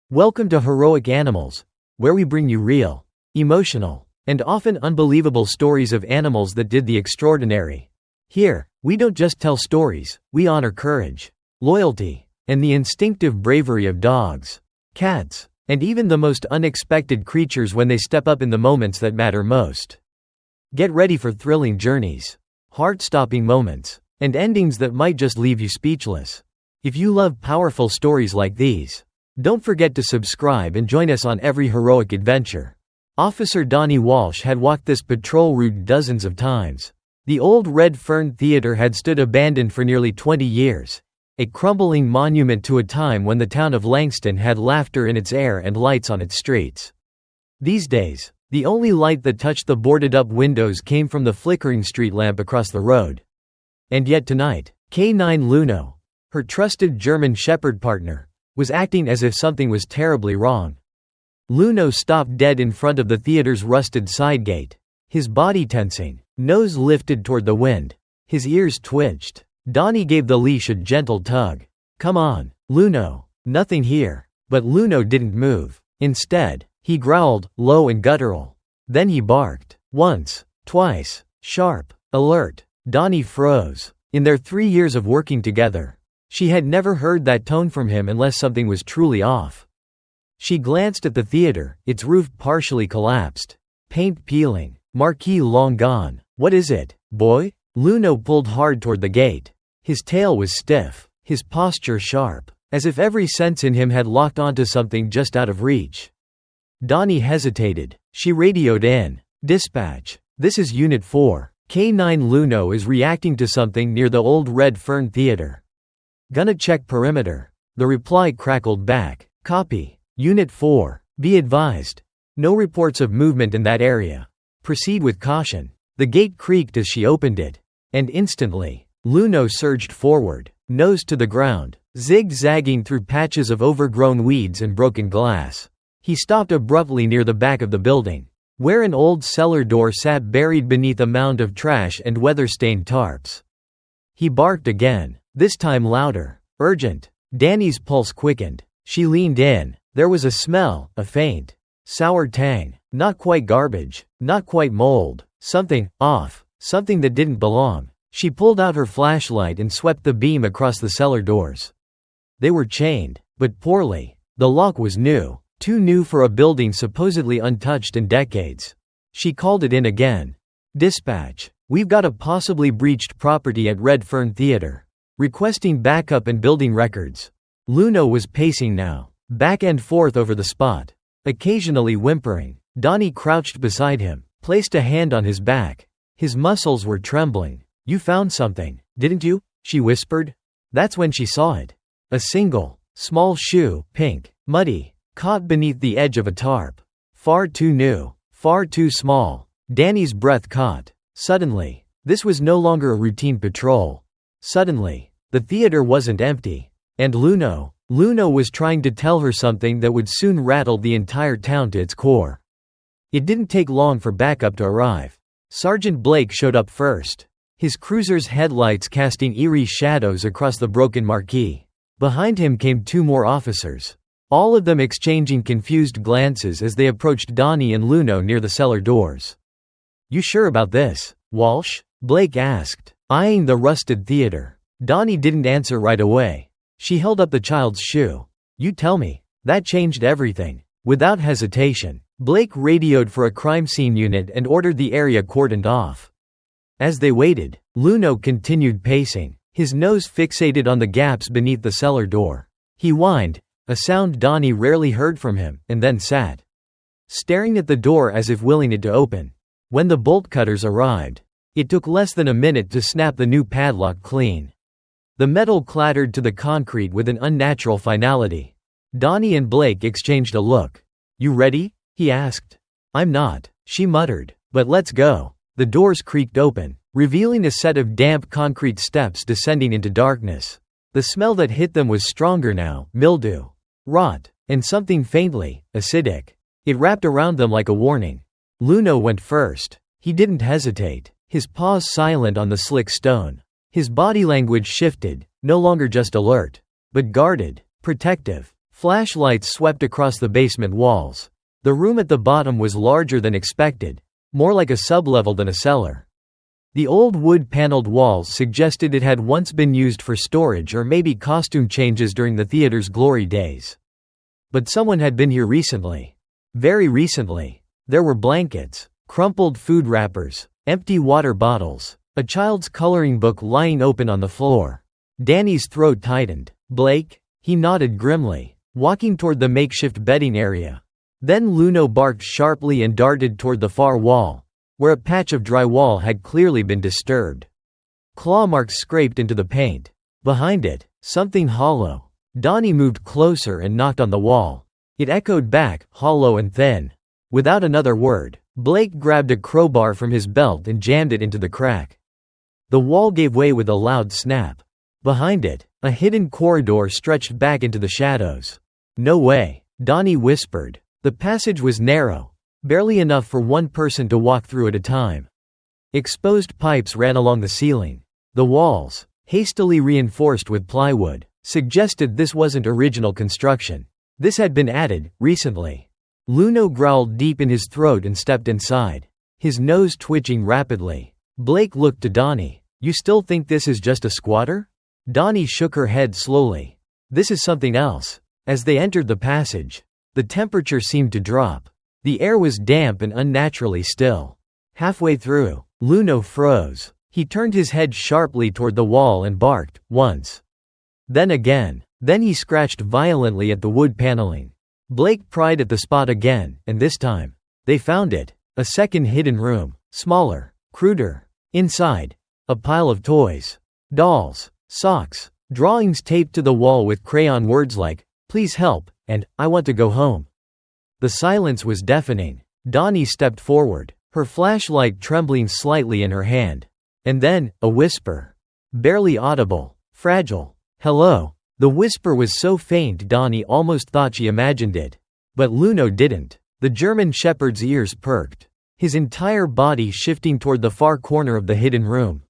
Welcome to Heroic Animals, where we bring you real, emotional, and often unbelievable stories of animals that did the extraordinary. Here, we don't just tell stories, we honor courage, loyalty, and the instinctive bravery of dogs, cats, and even the most unexpected creatures when they step up in the moments that matter most. Get ready for thrilling journeys, heart-stopping moments, and endings that might just leave you speechless. If you love powerful stories like these, don't forget to subscribe and join us on every heroic adventure. Officer Donnie Walsh had walked this patrol route dozens of times. The old Red Fern Theater had stood abandoned for nearly 20 years, a crumbling monument to a time when the town of Langston had laughter in its air and lights on its streets. These days, the only light that touched the boarded-up windows came from the flickering street lamp across the road. And yet tonight, K9 Luno, her trusted German Shepherd partner, was acting as if something was terribly wrong. Luno stopped dead in front of the theater's rusted side gate, his body tensing, nose lifted toward the wind, his ears twitched. Donnie gave the leash a gentle tug. "Come on, Luno, nothing here." But Luno didn't move. Instead, he growled, low and guttural. Then he barked. Once, twice, sharp, alert. Donnie froze. In their 3 years of working together, she had never heard that tone from him unless something was truly off. She glanced at the theater, its roof partially collapsed, paint peeling, marquee long gone. "What is it, boy?" Luno pulled hard toward the gate. His tail was stiff, his posture sharp, as if every sense in him had locked onto something just out of reach. Donnie hesitated. She radioed in. "Dispatch. This is Unit 4. K9 Luno is reacting to something near the old Red Fern Theater. Gonna check perimeter." The reply crackled back. "Copy. Unit 4. Be advised. No reports of movement in that area. Proceed with caution." The gate creaked as she opened it. And instantly, Luno surged forward, nose to the ground, zigzagging through patches of overgrown weeds and broken glass. He stopped abruptly near the back of the building, where an old cellar door sat buried beneath a mound of trash and weather-stained tarps. He barked again, this time louder, urgent. Danny's pulse quickened. She leaned in. There was a smell, a faint, sour tang. Not quite garbage, not quite mold. Something off, something that didn't belong. She pulled out her flashlight and swept the beam across the cellar doors. They were chained, but poorly. The lock was new, too new for a building supposedly untouched in decades. She called it in again. "Dispatch. We've got a possibly breached property at Red Fern Theater. Requesting backup and building records." Luno was pacing now, back and forth over the spot, occasionally whimpering. Donnie crouched beside him, placed a hand on his back. His muscles were trembling. "You found something, didn't you?" she whispered. That's when she saw it. A single, small shoe, pink, muddy, caught beneath the edge of a tarp. Far too new, far too small. Danny's breath caught. Suddenly, this was no longer a routine patrol. Suddenly, the theater wasn't empty. And Luno was trying to tell her something that would soon rattle the entire town to its core. It didn't take long for backup to arrive. Sergeant Blake showed up first, his cruiser's headlights casting eerie shadows across the broken marquee. Behind him came 2 more officers, all of them exchanging confused glances as they approached Donnie and Luno near the cellar doors. "You sure about this, Walsh?" Blake asked, eyeing the rusted theater. Donnie didn't answer right away. She held up the child's shoe. "You tell me." That changed everything. Without hesitation, Blake radioed for a crime scene unit and ordered the area cordoned off. As they waited, Luno continued pacing, his nose fixated on the gaps beneath the cellar door. He whined, a sound Donnie rarely heard from him, and then sat, staring at the door as if willing it to open. When the bolt cutters arrived, it took less than a minute to snap the new padlock clean. The metal clattered to the concrete with an unnatural finality. Donnie and Blake exchanged a look. "You ready?" he asked. "I'm not," she muttered, "but let's go." The doors creaked open, revealing a set of damp concrete steps descending into darkness. The smell that hit them was stronger now, mildew, rot, and something faintly acidic. It wrapped around them like a warning. Luno went first. He didn't hesitate, his paws silent on the slick stone. His body language shifted, no longer just alert, but guarded, protective. Flashlights swept across the basement walls. The room at the bottom was larger than expected, more like a sublevel than a cellar. The old wood-paneled walls suggested it had once been used for storage or maybe costume changes during the theater's glory days. But someone had been here recently. Very recently. There were blankets, crumpled food wrappers, empty water bottles, a child's coloring book lying open on the floor. Danny's throat tightened. "Blake?" He nodded grimly, walking toward the makeshift bedding area. Then Luno barked sharply and darted toward the far wall, where a patch of drywall had clearly been disturbed. Claw marks scraped into the paint. Behind it, something hollow. Donnie moved closer and knocked on the wall. It echoed back, hollow and thin. Without another word, Blake grabbed a crowbar from his belt and jammed it into the crack. The wall gave way with a loud snap. Behind it, a hidden corridor stretched back into the shadows. "No way," Donnie whispered. The passage was narrow, barely enough for one person to walk through at a time. Exposed pipes ran along the ceiling. The walls, hastily reinforced with plywood, suggested this wasn't original construction. This had been added, recently. Luno growled deep in his throat and stepped inside, his nose twitching rapidly. Blake looked to Donnie. "You still think this is just a squatter?" Donnie shook her head slowly. "This is something else." As they entered the passage, the temperature seemed to drop. The air was damp and unnaturally still. Halfway through, Luno froze. He turned his head sharply toward the wall and barked, once. Then again. Then he scratched violently at the wood paneling. Blake pried at the spot again, and this time, they found it. A second hidden room, smaller, cruder. Inside, a pile of toys. Dolls, socks, drawings taped to the wall with crayon words like, "Please help," and "I want to go home." The silence was deafening. Donnie stepped forward, her flashlight trembling slightly in her hand. And then, a whisper. Barely audible, fragile. "Hello." The whisper was so faint Donnie almost thought she imagined it. But Luno didn't. The German shepherd's ears perked, his entire body shifting toward the far corner of the hidden room.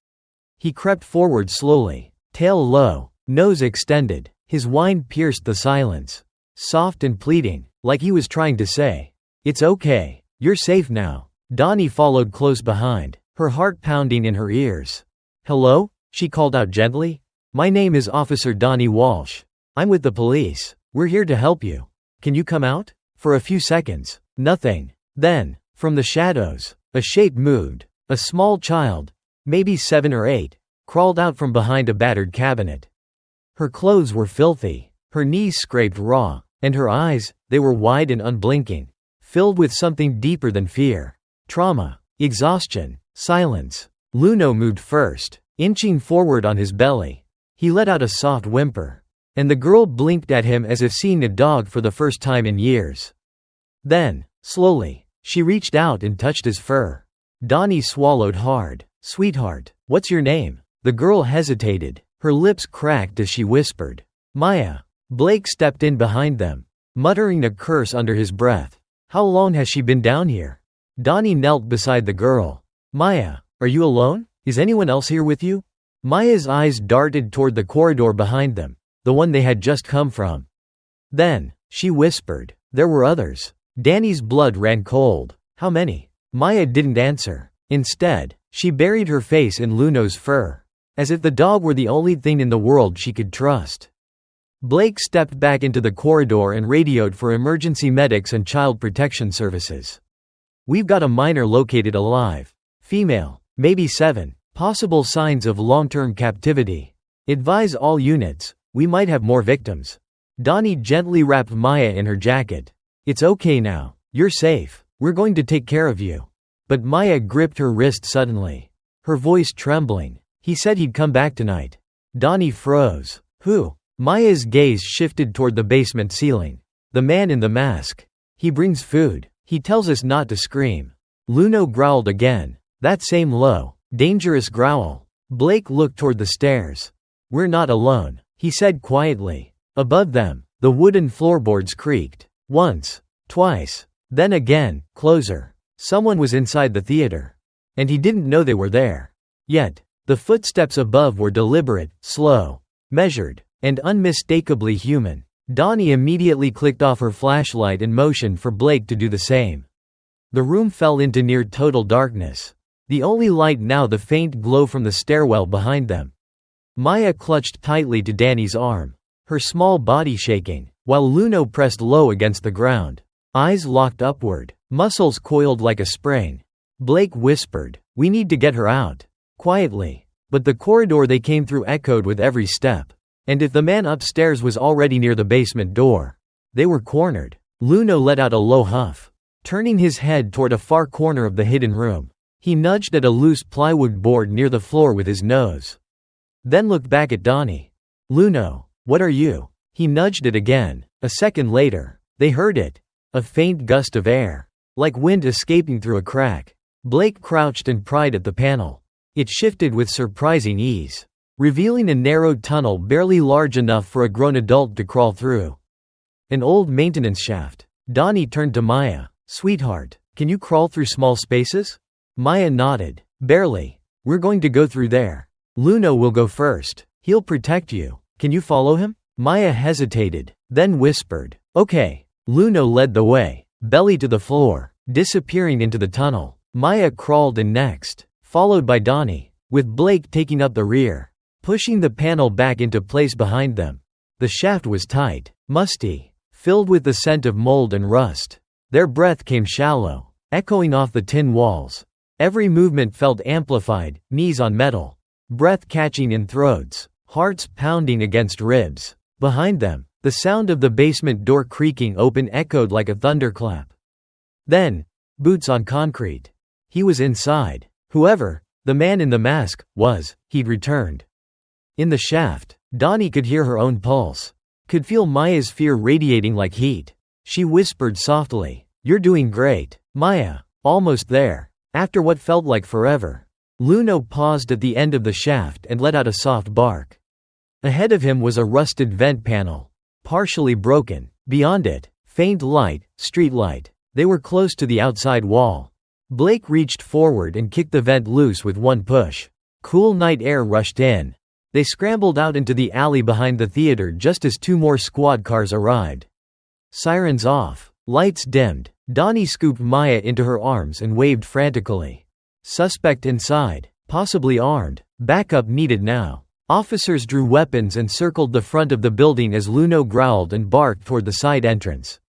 He crept forward slowly, tail low, nose extended. His whine pierced the silence. Soft and pleading, like he was trying to say, "It's okay. You're safe now." Donnie followed close behind, her heart pounding in her ears. "Hello?" she called out gently. "My name is Officer Donnie Walsh. I'm with the police. We're here to help you. Can you come out?" For a few seconds, nothing. Then, from the shadows, a shape moved. A small child, maybe 7 or 8, crawled out from behind a battered cabinet. Her clothes were filthy, her knees scraped raw, and her eyes, they were wide and unblinking, filled with something deeper than fear. Trauma, exhaustion, silence. Luno moved first, inching forward on his belly. He let out a soft whimper, and the girl blinked at him as if seeing a dog for the first time in years. Then, slowly, she reached out and touched his fur. Donnie swallowed hard. "Sweetheart, what's your name?" The girl hesitated, her lips cracked as she whispered, "Maya." Blake stepped in behind them, muttering a curse under his breath. "How long has she been down here?" Donnie knelt beside the girl. "Maya, are you alone? Is anyone else here with you?" Maya's eyes darted toward the corridor behind them, the one they had just come from. Then, she whispered, "There were others." Danny's blood ran cold. "How many?" Maya didn't answer. Instead, she buried her face in Luno's fur, as if the dog were the only thing in the world she could trust. Blake stepped back into the corridor and radioed for emergency medics and child protection services. "We've got a minor located alive. Female, maybe 7. Possible signs of long-term captivity. Advise all units, we might have more victims." Donnie gently wrapped Maya in her jacket. "It's okay now. You're safe. We're going to take care of you." But Maya gripped her wrist suddenly, her voice trembling. "He said he'd come back tonight." Donnie froze. "Who?" Maya's gaze shifted toward the basement ceiling. "The man in the mask. He brings food. He tells us not to scream." Luno growled again. That same low, dangerous growl. Blake looked toward the stairs. "We're not alone," he said quietly. Above them, the wooden floorboards creaked. Once, twice, then again, closer. Someone was inside the theater. And he didn't know they were there. Yet, the footsteps above were deliberate, slow, measured, and unmistakably human. Donnie immediately clicked off her flashlight and motioned for Blake to do the same. The room fell into near total darkness. The only light now the faint glow from the stairwell behind them. Maya clutched tightly to Danny's arm, her small body shaking, while Luno pressed low against the ground. Eyes locked upward, muscles coiled like a spring. Blake whispered, "We need to get her out." Quietly. But the corridor they came through echoed with every step. And if the man upstairs was already near the basement door, they were cornered. Luno let out a low huff, turning his head toward a far corner of the hidden room. He nudged at a loose plywood board near the floor with his nose. Then looked back at Donnie. "Luno, what are you?" He nudged it again. A second later, they heard it. A faint gust of air, like wind escaping through a crack. Blake crouched and pried at the panel. It shifted with surprising ease, revealing a narrow tunnel barely large enough for a grown adult to crawl through. An old maintenance shaft. Donnie turned to Maya. "Sweetheart, can you crawl through small spaces?" Maya nodded. "Barely. We're going to go through there. Luno will go first. He'll protect you. Can you follow him?" Maya hesitated, then whispered, "Okay." Luno led the way, belly to the floor, disappearing into the tunnel. Maya crawled in next, followed by Donnie, with Blake taking up the rear, pushing the panel back into place behind them. The shaft was tight, musty, filled with the scent of mold and rust. Their breath came shallow, echoing off the tin walls. Every movement felt amplified, knees on metal, breath catching in throats, hearts pounding against ribs. Behind them, the sound of the basement door creaking open echoed like a thunderclap. Then, boots on concrete. He was inside. Whoever the man in the mask was, he'd returned. In the shaft, Donnie could hear her own pulse, could feel Maya's fear radiating like heat. She whispered softly, "You're doing great, Maya. Almost there." After what felt like forever, Luno paused at the end of the shaft and let out a soft bark. Ahead of him was a rusted vent panel, partially broken. Beyond it, faint light, street light. They were close to the outside wall. Blake reached forward and kicked the vent loose with one push. Cool night air rushed in. They scrambled out into the alley behind the theater just as two more squad cars arrived. Sirens off, lights dimmed. Donnie scooped Maya into her arms and waved frantically. Suspect inside, possibly armed. Backup needed now. Officers drew weapons and circled the front of the building as Luno growled and barked toward the side entrance.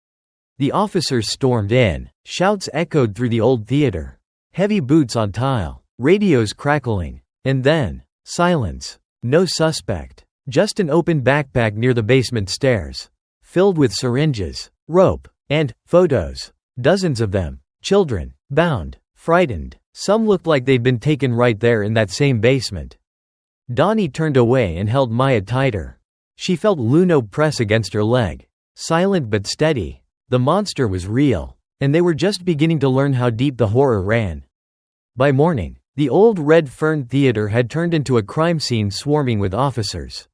The officers stormed in. Shouts echoed through the old theater. Heavy boots on tile, radios crackling. And then, silence. No suspect. Just an open backpack near the basement stairs, filled with syringes, rope, and photos. Dozens of them. Children, bound, frightened. Some looked like they'd been taken right there in that same basement. Donnie turned away and held Maya tighter. She felt Luno press against her leg. Silent but steady. The monster was real, and they were just beginning to learn how deep the horror ran. By morning, the old Red Fern Theater had turned into a crime scene swarming with officers,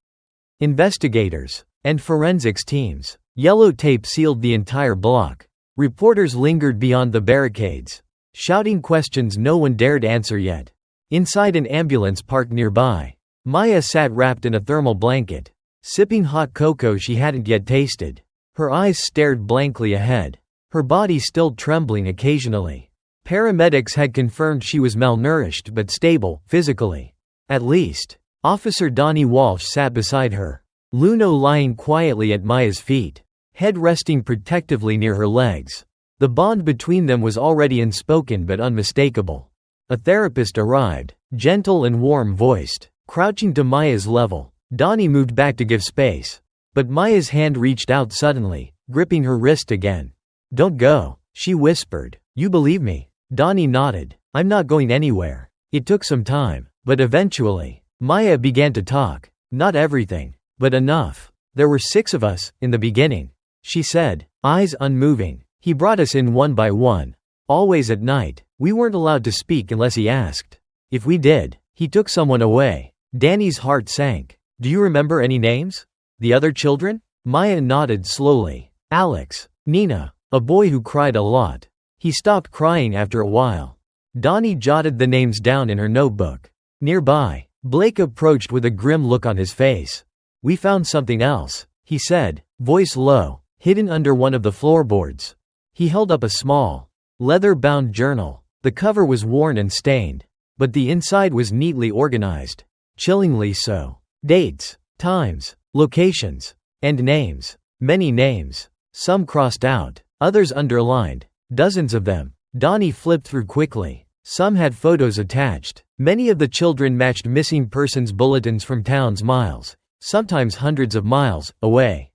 investigators, and forensics teams. Yellow tape sealed the entire block. Reporters lingered beyond the barricades, shouting questions no one dared answer yet. Inside an ambulance parked nearby, Maya sat wrapped in a thermal blanket, sipping hot cocoa she hadn't yet tasted. Her eyes stared blankly ahead, her body still trembling occasionally. Paramedics had confirmed she was malnourished but stable, physically. At least. Officer Donnie Walsh sat beside her, Luno lying quietly at Maya's feet, head resting protectively near her legs. The bond between them was already unspoken but unmistakable. A therapist arrived, gentle and warm-voiced, crouching to Maya's level. Donnie moved back to give space. But Maya's hand reached out suddenly, gripping her wrist again. "Don't go," she whispered. "You believe me?" Donnie nodded. "I'm not going anywhere." It took some time, but eventually, Maya began to talk. "Not everything, but enough. There were 6 of us, in the beginning," she said, eyes unmoving. "He brought us in one by one. Always at night. We weren't allowed to speak unless he asked. If we did, he took someone away." Danny's heart sank. "Do you remember any names? The other children?" Maya nodded slowly. "Alex, Nina, a boy who cried a lot. He stopped crying after a while." Donnie jotted the names down in her notebook. Nearby, Blake approached with a grim look on his face. "We found something else," he said, voice low, hidden under one of the floorboards. He held up a small, leather-bound journal. The cover was worn and stained, but the inside was neatly organized. Chillingly so. Dates, times, locations, and names. Many names. Some crossed out, others underlined. Dozens of them. Donnie flipped through quickly. Some had photos attached. Many of the children matched missing persons bulletins from towns miles, sometimes hundreds of miles, away.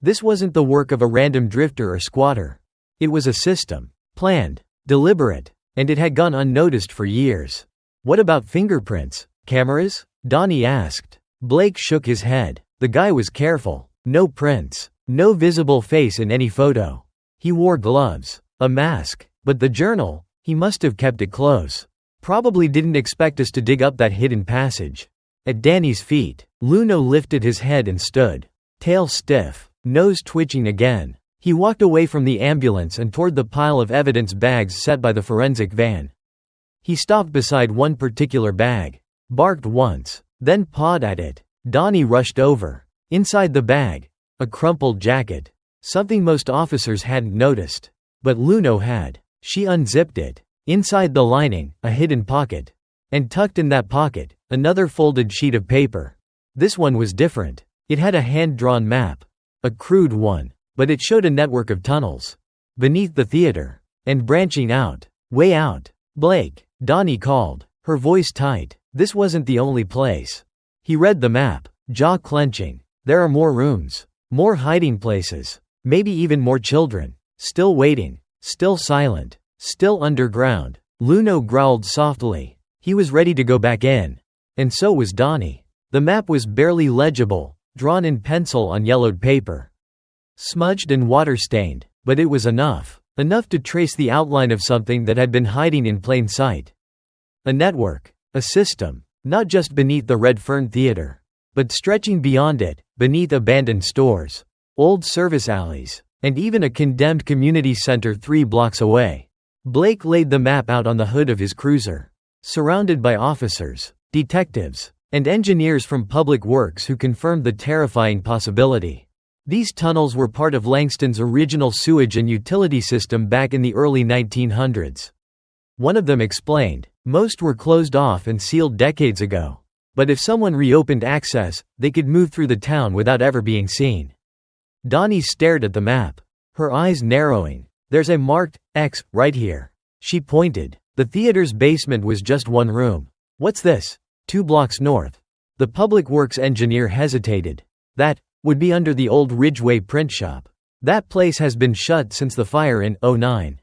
This wasn't the work of a random drifter or squatter. It was a system. Planned. Deliberate. And it had gone unnoticed for years. What about fingerprints? Cameras? Donnie asked. Blake shook his head. The guy was careful. No prints. No visible face in any photo. He wore gloves. A mask. But the journal, he must have kept it close. Probably didn't expect us to dig up that hidden passage. At Danny's feet, Luno lifted his head and stood. Tail stiff. Nose twitching again. He walked away from the ambulance and toward the pile of evidence bags set by the forensic van. He stopped beside one particular bag. Barked once. Then pawed at it. Donnie rushed over. Inside the bag, a crumpled jacket. Something most officers hadn't noticed. But Luno had. She unzipped it. Inside the lining, a hidden pocket. And tucked in that pocket, another folded sheet of paper. This one was different. It had a hand-drawn map. A crude one. But it showed a network of tunnels. Beneath the theater. And branching out. Way out. Blake, Donnie called. Her voice tight. This wasn't the only place. He read the map. Jaw clenching. There are more rooms. More hiding places. Maybe even more children. Still waiting. Still silent. Still underground. Luno growled softly. He was ready to go back in. And so was Donnie. The map was barely legible, drawn in pencil on yellowed paper. Smudged and water-stained, but it was enough. Enough to trace the outline of something that had been hiding in plain sight. A network. A system. Not just beneath the Red Fern Theater, but stretching beyond it, beneath abandoned stores, old service alleys, and even a condemned community center 3 blocks away. Blake laid the map out on the hood of his cruiser. Surrounded by officers, detectives, and engineers from Public Works who confirmed the terrifying possibility. These tunnels were part of Langston's original sewage and utility system back in the early 1900s. One of them explained, most were closed off and sealed decades ago. But if someone reopened access, they could move through the town without ever being seen. Donnie stared at the map. Her eyes narrowing. There's a marked X right here. She pointed. The theater's basement was just one room. What's this? 2 blocks north. The Public Works engineer hesitated. That would be under the old Ridgeway print shop. That place has been shut since the fire in '09.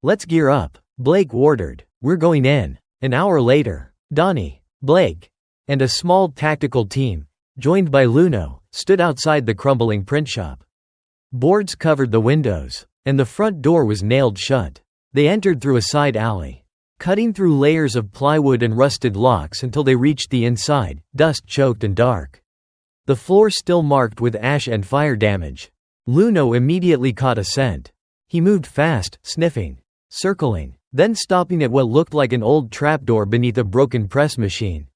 Let's gear up, Blake ordered. We're going in. An hour later, Donnie, Blake, and a small tactical team, joined by Luno, stood outside the crumbling print shop. Boards covered the windows, and the front door was nailed shut. They entered through a side alley, cutting through layers of plywood and rusted locks until they reached the inside, dust-choked and dark. The floor still marked with ash and fire damage. Luno immediately caught a scent. He moved fast, sniffing, circling, then stopping at what looked like an old trapdoor beneath a broken press machine.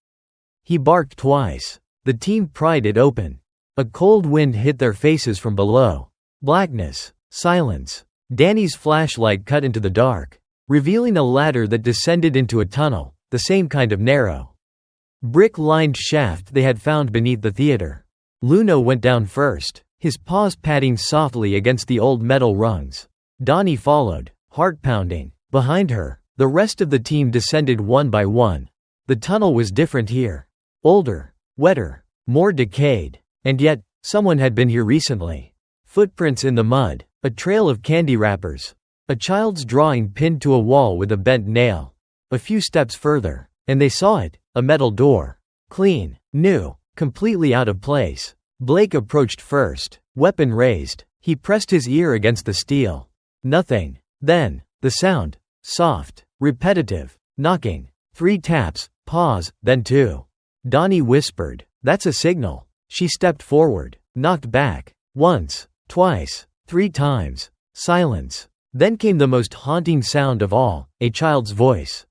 He barked twice. The team pried it open. A cold wind hit their faces from below. Blackness. Silence. Danny's flashlight cut into the dark, revealing a ladder that descended into a tunnel, the same kind of narrow, brick-lined shaft they had found beneath the theater. Luno went down first, his paws patting softly against the old metal rungs. Donnie followed, heart pounding. Behind her, the rest of the team descended one by one. The tunnel was different here. Older, wetter, more decayed. And yet, someone had been here recently. Footprints in the mud, a trail of candy wrappers, a child's drawing pinned to a wall with a bent nail. A few steps further, and they saw it, a metal door. Clean, new, completely out of place. Blake approached first, weapon raised. He pressed his ear against the steel. Nothing. Then, the sound. Soft, repetitive, knocking. 3 taps, pause, then 2. Donnie whispered, "That's a signal." She stepped forward, knocked back. Once, twice, 3 times. Silence. Then came the most haunting sound of all, a child's voice.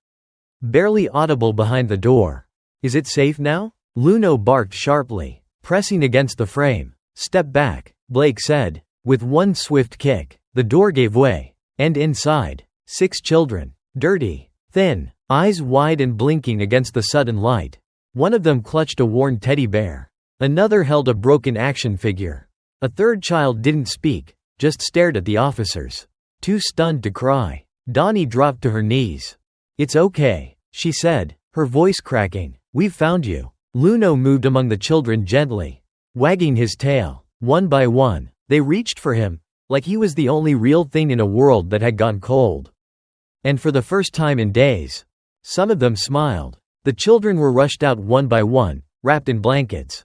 Barely audible behind the door. "Is it safe now?" Luno barked sharply, pressing against the frame. "Step back." Blake said. With one swift kick, the door gave way. And inside, 6 children. Dirty, thin, eyes wide and blinking against the sudden light. One of them clutched a worn teddy bear. Another held a broken action figure. A third child didn't speak, just stared at the officers. Too stunned to cry. Donnie dropped to her knees. "It's okay," she said, her voice cracking. "We've found you." Luno moved among the children gently, wagging his tail. One by one, they reached for him, like he was the only real thing in a world that had gone cold. And for the first time in days, some of them smiled. The children were rushed out one by one, wrapped in blankets,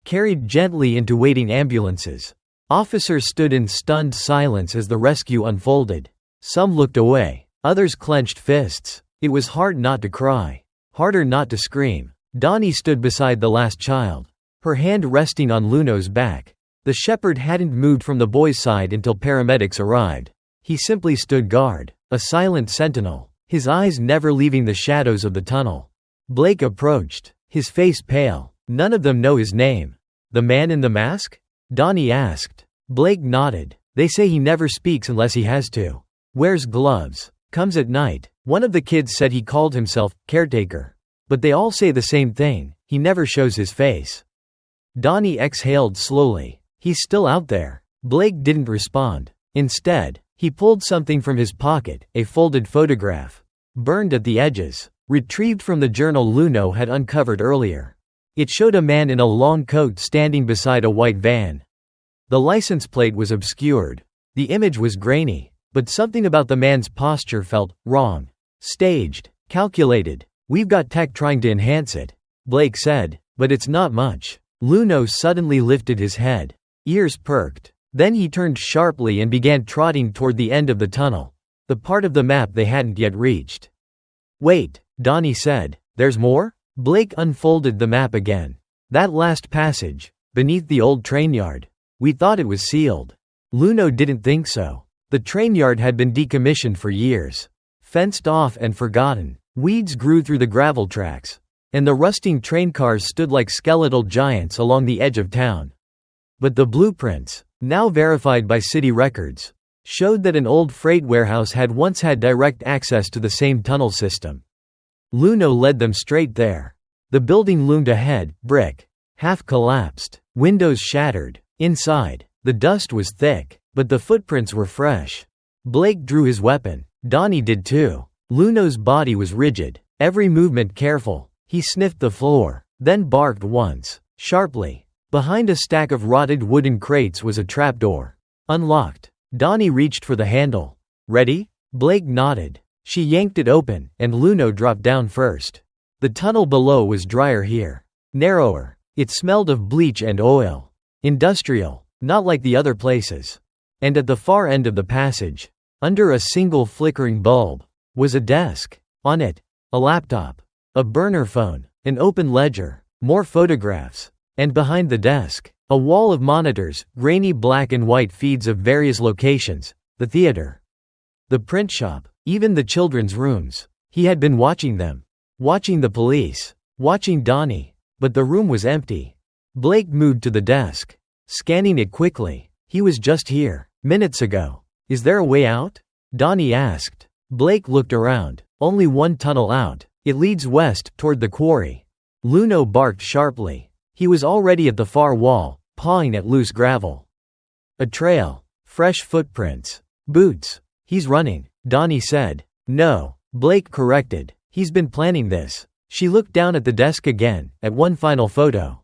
carried gently into waiting ambulances. Officers stood in stunned silence as the rescue unfolded. Some looked away, others clenched fists. It was hard not to cry, harder not to scream. Donnie stood beside the last child, her hand resting on Luno's back. The shepherd hadn't moved from the boy's side until paramedics arrived. He simply stood guard, a silent sentinel, his eyes never leaving the shadows of the tunnel. Blake approached, his face pale. "None of them know his name." "The man in the mask?" Donnie asked. Blake nodded. "They say he never speaks unless he has to. Wears gloves. Comes at night." One of the kids said he called himself caretaker. But they all say the same thing, he never shows his face. Donnie exhaled slowly. "He's still out there." Blake didn't respond. Instead, he pulled something from his pocket, a folded photograph. Burned at the edges. Retrieved from the journal Luno had uncovered earlier. It showed a man in a long coat standing beside a white van. The license plate was obscured. The image was grainy, but something about the man's posture felt wrong. Staged. Calculated. "We've got tech trying to enhance it," Blake said, "but it's not much." Luno suddenly lifted his head. Ears perked. Then he turned sharply and began trotting toward the end of the tunnel, the part of the map they hadn't yet reached. "Wait," Donnie said. "There's more?" Blake unfolded the map again. "That last passage, beneath the old train yard. We thought it was sealed." Luno didn't think so. The train yard had been decommissioned for years. Fenced off and forgotten. Weeds grew through the gravel tracks, and the rusting train cars stood like skeletal giants along the edge of town. But the blueprints, now verified by city records, showed that an old freight warehouse had once had direct access to the same tunnel system. Luno led them straight there. The building loomed ahead, brick, half collapsed, windows shattered. Inside, the dust was thick, but the footprints were fresh. Blake drew his weapon. Donnie did too. Luno's body was rigid, every movement careful. He sniffed the floor, then barked once, sharply. Behind a stack of rotted wooden crates was a trapdoor. Unlocked. Donnie reached for the handle. "Ready?" Blake nodded. She yanked it open, and Luno dropped down first. The tunnel below was drier here. Narrower. It smelled of bleach and oil. Industrial, not like the other places. And at the far end of the passage, under a single flickering bulb, was a desk. On it, a laptop, a burner phone, an open ledger, more photographs. And behind the desk, a wall of monitors, grainy black and white feeds of various locations, the theater, the print shop, even the children's rooms. He had been watching them. Watching the police. Watching Donnie. But the room was empty. Blake moved to the desk, scanning it quickly. He was just here, minutes ago. "Is there a way out?" Donnie asked. Blake looked around. "Only one tunnel out. It leads west, toward the quarry." Luno barked sharply. He was already at the far wall, pawing at loose gravel. A trail. Fresh footprints. Boots. "He's running," Donnie said. "No," Blake corrected. "He's been planning this." She looked down at the desk again, at one final photo.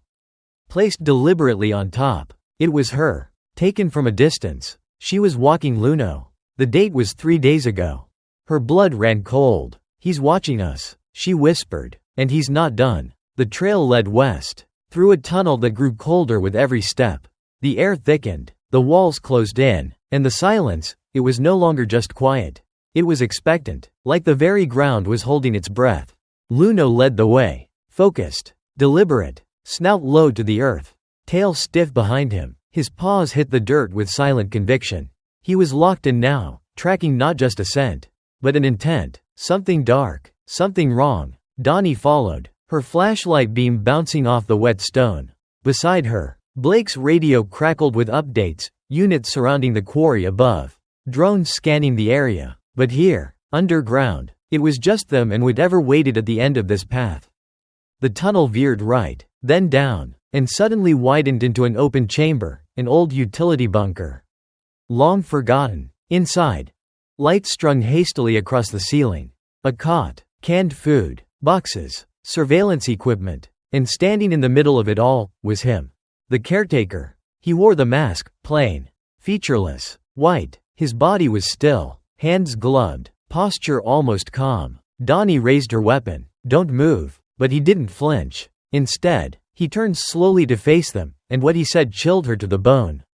Placed deliberately on top. It was her. Taken from a distance. She was walking Luno. The date was 3 days ago. Her blood ran cold. "He's watching us," she whispered. "And he's not done." The trail led west, through a tunnel that grew colder with every step. The air thickened, the walls closed in, and the silence, it was no longer just quiet. It was expectant, like the very ground was holding its breath. Luno led the way. Focused. Deliberate. Snout low to the earth. Tail stiff behind him. His paws hit the dirt with silent conviction. He was locked in now, tracking not just a scent, but an intent. Something dark. Something wrong. Donnie followed, her flashlight beam bouncing off the wet stone. Beside her, Blake's radio crackled with updates, units surrounding the quarry above, drones scanning the area. But here, underground, it was just them and whatever waited at the end of this path. The tunnel veered right, then down, and suddenly widened into an open chamber, an old utility bunker. Long forgotten. Inside, lights strung hastily across the ceiling. A cot, canned food, boxes, surveillance equipment, and standing in the middle of it all, was him. The caretaker. He wore the mask, plain, featureless, white. His body was still, hands gloved, posture almost calm. Donnie raised her weapon. Don't move. But he didn't flinch. Instead, he turned slowly to face them, and what he said chilled her to the bone.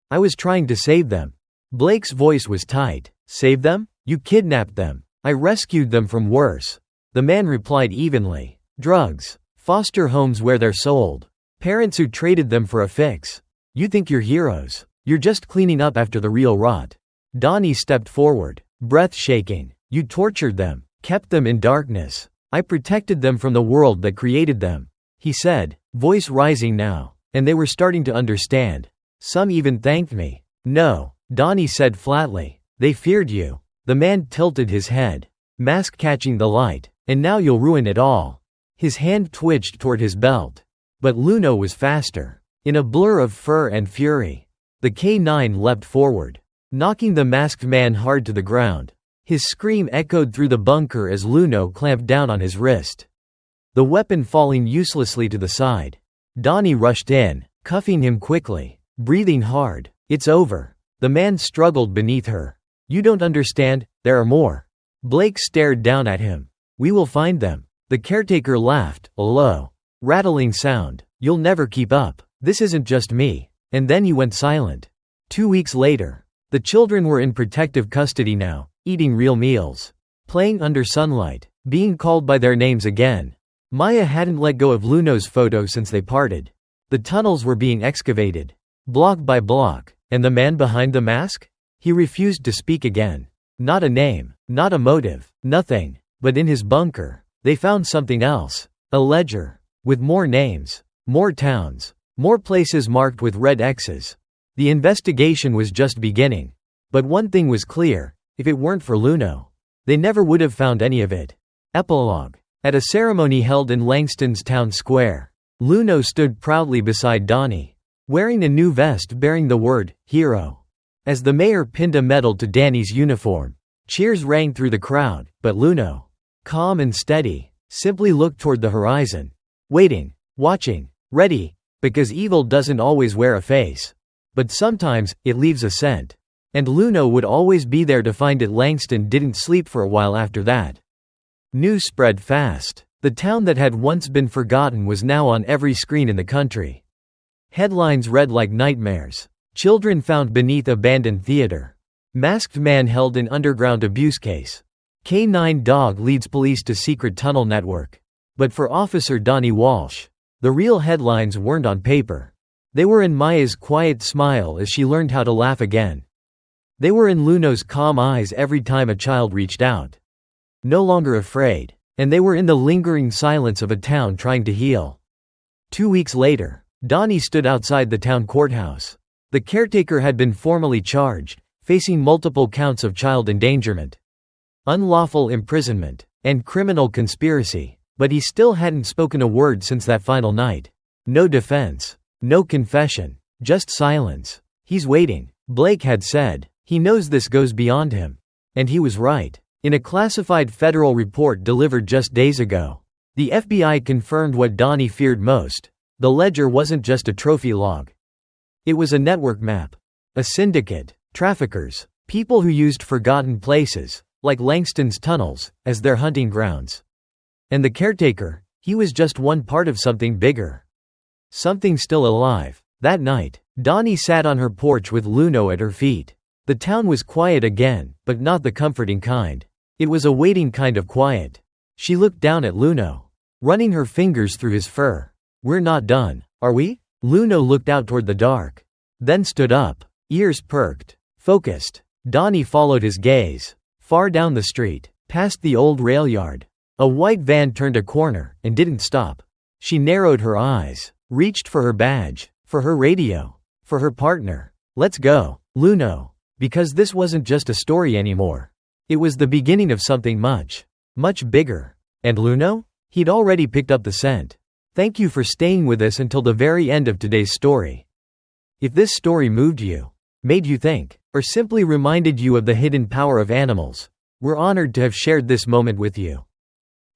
I was trying to save them. Blake's voice was tight. Save them? You kidnapped them. I rescued them from worse. The man replied evenly. Drugs. Foster homes where they're sold. Parents who traded them for a fix. You think you're heroes. You're just cleaning up after the real rot. Donnie stepped forward, breath shaking. You tortured them, kept them in darkness. I protected them from the world that created them, he said, voice rising now, and they were starting to understand. Some even thanked me. No, Donnie said flatly. They feared you. The man tilted his head, mask catching the light. And now you'll ruin it all. His hand twitched toward his belt. But Luno was faster. In a blur of fur and fury, the K9 leapt forward, knocking the masked man hard to the ground. His scream echoed through the bunker as Luno clamped down on his wrist, the weapon falling uselessly to the side. Donnie rushed in, cuffing him quickly, breathing hard. It's over. The man struggled beneath her. You don't understand, there are more. Blake stared down at him. We will find them. The caretaker laughed, a low, rattling sound. You'll never keep up. This isn't just me. And then he went silent. 2 weeks later, the children were in protective custody now, eating real meals, playing under sunlight, being called by their names again. Maya hadn't let go of Luno's photo since they parted. The tunnels were being excavated, block by block, and the man behind the mask? He refused to speak again. Not a name, not a motive, nothing. But in his bunker, they found something else. A ledger, with more names, more towns, more places marked with red X's. The investigation was just beginning. But one thing was clear. If it weren't for Luno, they never would have found any of it. Epilogue. At a ceremony held in Langston's town square, Luno stood proudly beside Donnie, wearing a new vest bearing the word, hero. As the mayor pinned a medal to Danny's uniform, cheers rang through the crowd, but Luno, calm and steady, simply looked toward the horizon, waiting, watching, ready, because evil doesn't always wear a face. But sometimes, it leaves a scent. And Luno would always be there to find it. Langston didn't sleep for a while after that. News spread fast. The town that had once been forgotten was now on every screen in the country. Headlines read like nightmares. Children found beneath abandoned theater. Masked man held in underground abuse case. K9 dog leads police to secret tunnel network. But for Officer Donnie Walsh, the real headlines weren't on paper. They were in Maya's quiet smile as she learned how to laugh again. They were in Luno's calm eyes every time a child reached out. No longer afraid. And they were in the lingering silence of a town trying to heal. 2 weeks later, Donnie stood outside the town courthouse. The caretaker had been formally charged, facing multiple counts of child endangerment, unlawful imprisonment, and criminal conspiracy. But he still hadn't spoken a word since that final night. No defense. No confession. Just silence. He's waiting, Blake had said. He knows this goes beyond him. And he was right. In a classified federal report delivered just days ago, the FBI confirmed what Donnie feared most. The ledger wasn't just a trophy log. It was a network map. A syndicate. Traffickers. People who used forgotten places, like Langston's tunnels, as their hunting grounds. And the caretaker, he was just one part of something bigger. Something still alive. That night, Donnie sat on her porch with Luno at her feet. The town was quiet again, but not the comforting kind. It was a waiting kind of quiet. She looked down at Luno, running her fingers through his fur. We're not done, are we? Luno looked out toward the dark, then stood up, ears perked, focused. Donnie followed his gaze. Far down the street, past the old rail yard, a white van turned a corner and didn't stop. She narrowed her eyes, reached for her badge, For her radio. For her partner. Let's go, Luno. Because this wasn't just a story anymore. It was the beginning of something much, much bigger. And Luno? He'd already picked up the scent. Thank you for staying with us until the very end of today's story. If this story moved you, made you think, or simply reminded you of the hidden power of animals, we're honored to have shared this moment with you.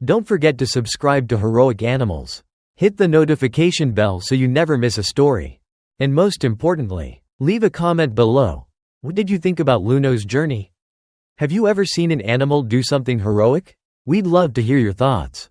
Don't forget to subscribe to Heroic Animals. Hit the notification bell so you never miss a story. And most importantly, leave a comment below. What did you think about Luno's journey? Have you ever seen an animal do something heroic? We'd love to hear your thoughts.